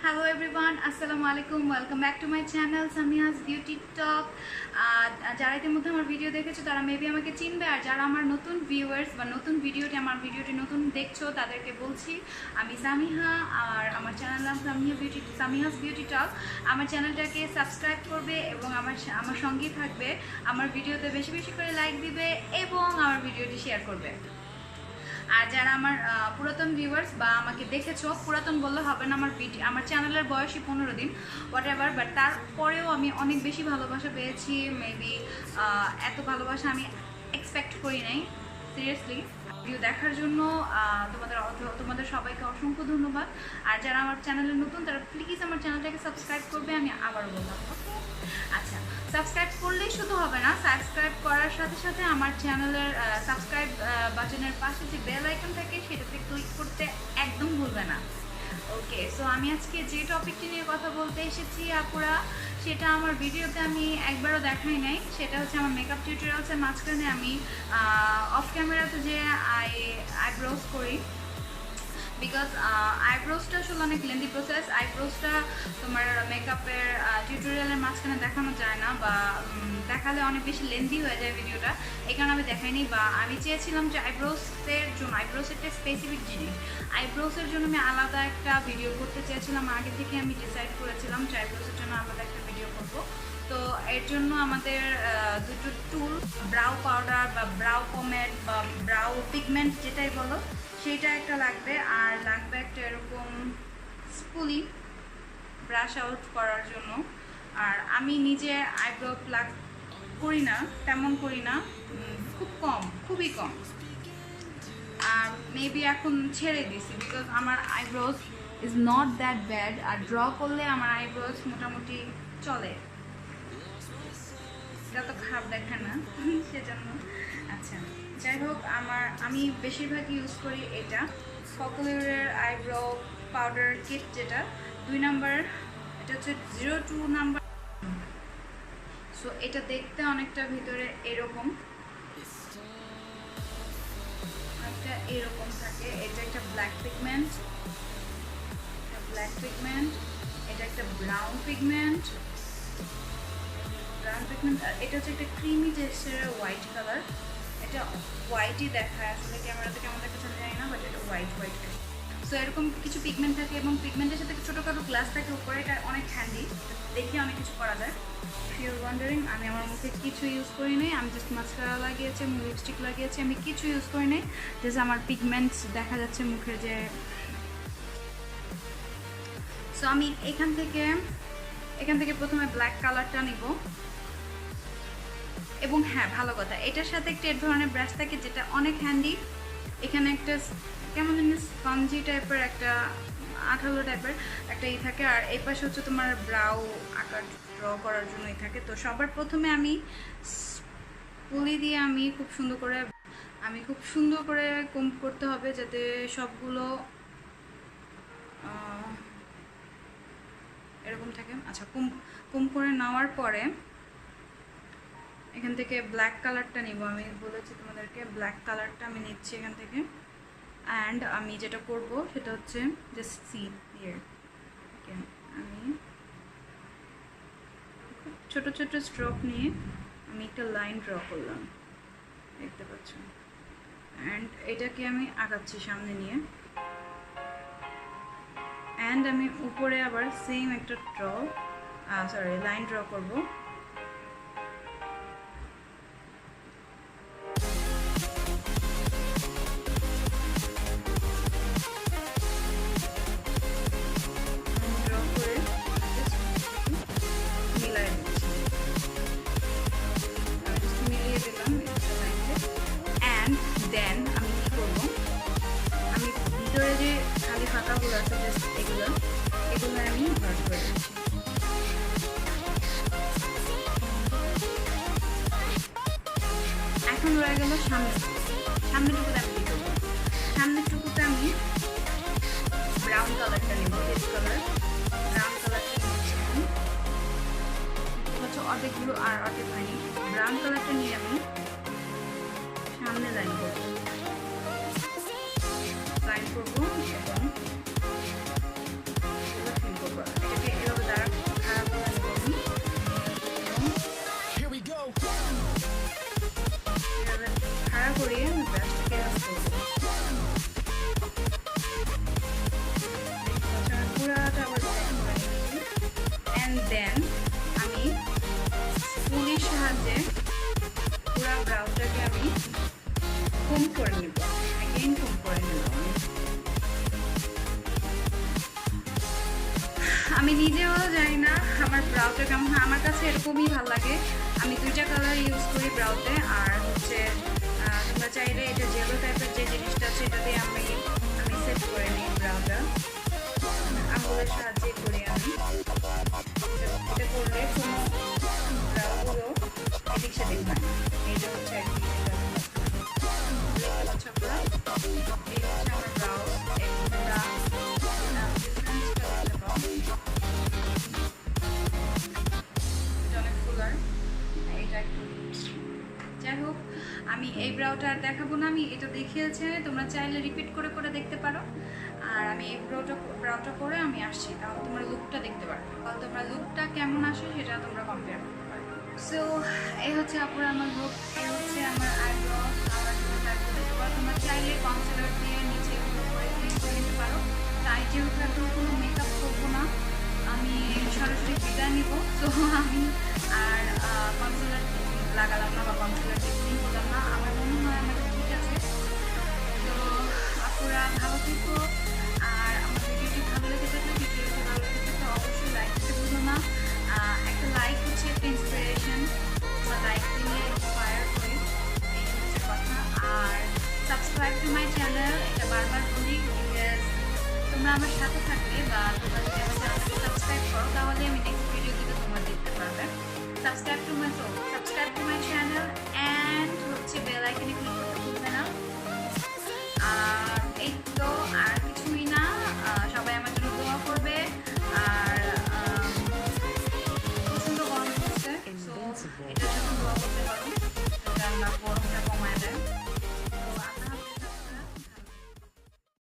Hello everyone, Assalamu alaikum. Welcome back to my channel Samiha's Beauty Talk. যারা ইতিমধ্যে আমার video দেখেছো তারা মেবি আমাকে চিনবে, আর যারা আমার নতুন ভিউয়ার্স বা নতুন ভিডিওটি নতুন দেখছো তাদেরকে বলছি আমি সামিহা, আর আমার চ্যানেল নাম সামিহা's Beauty Talk. আমার চ্যানেলটাকে সাবস্ক্রাইব করবে এবং আমার সঙ্গেই থাকবে। আমার ভিডিওতে বেশি বেশি করে লাইক দিবে এবং আমার ভিডিওটি শেয়ার করবে। আর যারা আমার পুরাতন ভিউয়ার্স বা আমাকে দেখেছো, পুরাতন বললে হবে না, আমার চ্যানেলের বয়সই 15 দিন হোয়াট এভার, বাট তারপরেও আমি অনেক বেশি ভালোবাসা পেয়েছি। মেবি এত ভালোবাসা আমি এক্সপেক্ট করি নাই সিরিয়াসলি। ভিডিও দেখার জন্য তোমাদের সবাইকে অসংখ্য ধন্যবাদ। আর যারা আমার চ্যানেলে নতুন তারা প্লিজ আমার চ্যানেলটাকে সাবস্ক্রাইব করবে, আমি আবারও বললাম। আচ্ছা, সাবস্ক্রাইব করলেই শুধু হবে না, সাবস্ক্রাইব করার সাথে সাথে আমার চ্যানেলের সাবস্ক্রাইব বাটনের পাশে যে বেল আইকন থাকে সেটাতে ক্লিক করতে একদম ভুলবে না। ওকে, সো আমি আজকে যে টপিকটি নিয়ে কথা বলতে এসেছি আপুরা, সেটা আমার ভিডিওতে আমি একবারও দেখাই নাই। সেটা হচ্ছে আমার মেকআপ টিউটোরিয়ালসের মাঝখানে আমি অফ ক্যামেরাতে যে আইব্রোজ করি, বিকজ আইব্রোজটা আসলে অনেক লেন্দি প্রসেস। আইব্রোজটা তোমার মেকআপের টিউটোরিয়ালের মাঝখানে দেখানো যায় না, বা দেখালে অনেক বেশি লেন্দি হয়ে যায় ভিডিওটা, এই কারণে আমি দেখাইনি। বা আমি চেয়েছিলাম যে আইব্রোজের জন্য, আইব্রোজ একটা স্পেসিফিক জিনিস, আইব্রোজের জন্য আমি আলাদা একটা ভিডিও করতে চেয়েছিলাম। আগে থেকে আমি ডিসাইড করেছিলাম যে আইব্রোজের জন্য আলাদা একটা ভিডিও করবো। তো এর জন্য আমাদের দুটো টুল, ব্রাউ পাউডার বা ব্রাউ পমেড বা ব্রাউ পিগমেন্ট যেটাই বলো, সেইটা একটা লাগবে। আর লাগবে একটা এরকম স্পুলি ব্রাশ আউট করার জন্য। আর আমি নিজে আইব্রো প্লাক করি না, তেমন করি না, খুব কম, খুবই কম। আর মেবি এখন ছেড়ে দিছি, বিকজ আমার eyebrows is not that bad. আর ড্র করলে আমার আইব্রোজ মোটামুটি চলে, এটা তো খারাপ দেখে না সেজন্য। আচ্ছা, যাই হোক, আমি বেশিরভাগ ইউজ করি এটা ফকলিউরের আইব্রো পাউডার কিট, যেটা 2 নাম্বার, এটা হচ্ছে 02 নাম্বার। সো এটা দেখতে অনেকটা ভিতরে এরকম থাকে। এটা একটা ব্ল্যাক পিগমেন্ট, এটা একটা ব্রাউন পিগমেন্ট, এটা হচ্ছে একটা ক্রিমি টেক্সচারের হোয়াইট কালার। এটা হোয়াইটই দেখায়, আসলে ক্যামেরাতে কেমন দেখাচ্ছে আমি জানি না, বাট এটা হোয়াইট। সো এরকম কিছু পিগমেন্ট থাকে এবং পিগমেন্টের সাথে ছোটোখাটো গ্লাস থাকে উপরে, এটা অনেক হ্যান্ডি, দেখে অনেক কিছু করা যায়। ইফ ইউ আর ওয়ান্ডারিং, আমি আমার মুখে কিছু ইউজ করি নাই, আমি জাস্ট মাস্কারা লাগিয়েছি, আমি লিপস্টিক লাগিয়েছি, আমি কিছু ইউজ করি নাই, জাস্ট আমার পিগমেন্টস দেখা যাচ্ছে মুখে যে। সো আমি এখান থেকে প্রথমে ব্ল্যাক কালারটা নিব। এবং হ্যাঁ, ভালো কথা, এটার সাথে একটা এর ধরনের ব্রাশ থাকে যেটা অনেক হ্যান্ডি। এখানে একটা কেমন জানি স্পঞ্জি টাইপের, একটা আঠালো টাইপের একটা থাকে। আর এই পাশে হচ্ছে তোমার ব্রাউ আকার ড্র করার জন্যই থাকে। তো সবার প্রথমে আমি পুলি দিয়ে আমি খুব সুন্দর করে কম্ব করতে হবে, যাতে সবগুলো এরকম থাকে। আচ্ছা, কম্ব করে নেওয়ার পরে এখান থেকে ব্ল্যাক কালারটা নিব। আমি বলেছি তোমাদেরকে ব্ল্যাক কালারটা আমি নিচ্ছি এখান থেকে। অ্যান্ড আমি যেটা করব সেটা হচ্ছে জাস্ট সি হিয়ার, আমি খুব ছোটো ছোটো স্ট্রোক নিয়ে আমি একটা লাইন ড্র করলাম, দেখতে পাচ্ছ। অ্যান্ড এটাকে আমি আগাচ্ছি সামনে নিয়ে। অ্যান্ড আমি উপরে আবার সেম একটা লাইন ড্র করবো। দেন আমি কী করবো, আমি ভিতরে যে খালি ফাঁকাগুলো আছে এগুলো আমি ভাগ করে দিচ্ছি। এখন রয়ে গেল সামনেটুকুতে আমি কী করবো, সামনেটুকুতে আমি ব্রাউন কালারটা নেব, রেড কালার, ব্রাউন কালারটা নিচ্ছি আমি। হচ্ছে অর্ধেকগুলো আর অর্ধেক হয়নি। ব্রাউন কালারটা নিয়ে আমি সামনে লাইন করবো এবং ফিল করবো। করিয়ে আমি ব্রাশটাকে পুরাটা আবার অ্যান্ড দেন আমি স্পুনের সাহায্যে পুরা ব্রাউটাকে আমি কম করে নেব, অ্যাগেইন কম করে নেব। আমি নিজেও জানি না আমার ব্রাউটা কেমন হয়, আমার কাছে এরকমই ভালো লাগে। আমি দুইটা কালার ইউজ করি ব্রাউতে, আর হচ্ছে তোমরা চাইলে এটা জেলো টাইপের যে জিনিসটা আছে এটাতে আমি সেট করে নিই ব্রাউটা, আঙুলের সাহায্যে করি আমি। এটা করলে কোনো ব্রাউগুলো এদিক সেদিক হয় না। এইটা হচ্ছে আর কি, এই হচ্ছে আমার ব্রাউ। যাই হোক, আমি এই ব্রাউটা আর দেখাবো না, আমি এটা দেখিয়েছে, তোমরা চাইলে রিপিট করে করে দেখতে পারো। আর আমি এই ব্রাউটা করে আমি আসছি, তাহলে তোমরা লুকটা দেখতে পারো, তাহলে তোমরা লুকটা কেমন আসে সেটা তোমরা কম্পেয়ার করতে পারো। সো এই হচ্ছে আপুরা আমার লুক, এই হচ্ছে আমার আইব্রো। তোমরা চাইলে কনসিলার দিয়ে নিচে করে নিতে পারো। তাই যেহেতু এখন কোনো মেকআপ করবো না, আমি সরাসরি বিদায় নিব, তো আমি আর কনসিলার লাগালাম না বা কনসিলার টিপনিং করলাম না। আমার মনে হয় আমার ঠিক আছে। তো আপুরা ভালো থেকো, আর আমার ভিডিওটি ভালো লেগে থাকলে অবশ্যই লাইক দিতে ভুলো না। একটা লাইক হচ্ছে একটা ইন্সপিরেশন, বা লাইক দিলে ইন্সপায়ার করি, এই হচ্ছে কথা। আর সাবস্ক্রাইব টু মাই চ্যানেল, এটা বারবার বলি, বিকজ তোমরা আমার সাথে থাকলে বা তোমরা যদি আমার চ্যানেলটাকে সাবস্ক্রাইব করো, তাহলে আমি নেক্সট ভিডিও দিতে তোমরা দেখতে পারবে। Subscribe to my channel and hচ্ছে বেল আইকনে ক্লিক করতে